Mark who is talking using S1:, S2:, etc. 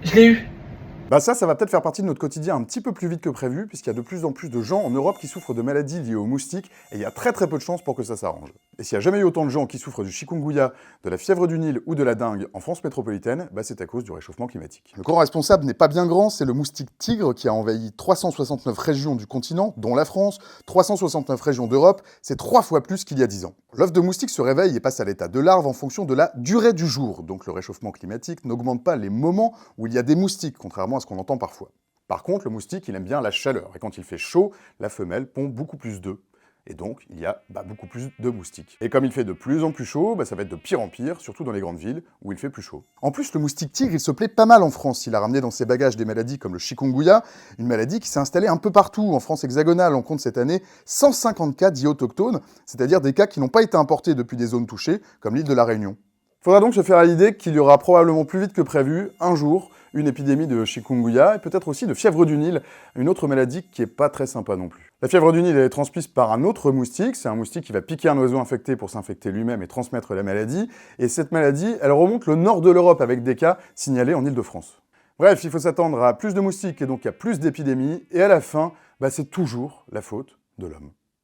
S1: Je l'ai eu.
S2: Bah ça va peut-être faire partie de notre quotidien un petit peu plus vite que prévu, puisqu'il y a de plus en plus de gens en Europe qui souffrent de maladies liées aux moustiques, et il y a très peu de chances pour que ça s'arrange. Et s'il n'y a jamais eu autant de gens qui souffrent du chikungunya, de la fièvre du Nil ou de la dengue en France métropolitaine, bah c'est à cause du réchauffement climatique. Le grand responsable n'est pas bien grand, c'est le moustique tigre qui a envahi 369 régions du continent, dont la France, 369 régions d'Europe, c'est 3 fois plus qu'il y a 10 ans. L'œuf de moustique se réveille et passe à l'état de larve en fonction de la durée du jour, donc le réchauffement climatique n'augmente pas les moments où il y a des moustiques, contrairement à ce qu'on entend parfois. Par contre, le moustique, il aime bien la chaleur, et quand il fait chaud, la femelle pond beaucoup plus d'œufs. Et donc, il y a beaucoup plus de moustiques. Et comme il fait de plus en plus chaud, ça va être de pire en pire, surtout dans les grandes villes, où il fait plus chaud. En plus, le moustique tigre, il se plaît pas mal en France. Il a ramené dans ses bagages des maladies comme le chikungunya, une maladie qui s'est installée un peu partout. En France hexagonale, on compte cette année 150 cas dits autochtones, c'est-à-dire des cas qui n'ont pas été importés depuis des zones touchées, comme l'île de la Réunion. Faudra donc se faire à l'idée qu'il y aura probablement plus vite que prévu, un jour, une épidémie de chikungunya et peut-être aussi de fièvre du Nil, une autre maladie qui est pas très sympa non plus. La fièvre du Nil elle est transmise par un autre moustique, c'est un moustique qui va piquer un oiseau infecté pour s'infecter lui-même et transmettre la maladie, et cette maladie, elle remonte le nord de l'Europe avec des cas signalés en Île-de-France. Bref, il faut s'attendre à plus de moustiques et donc à plus d'épidémies, et à la fin, c'est toujours la faute de l'homme.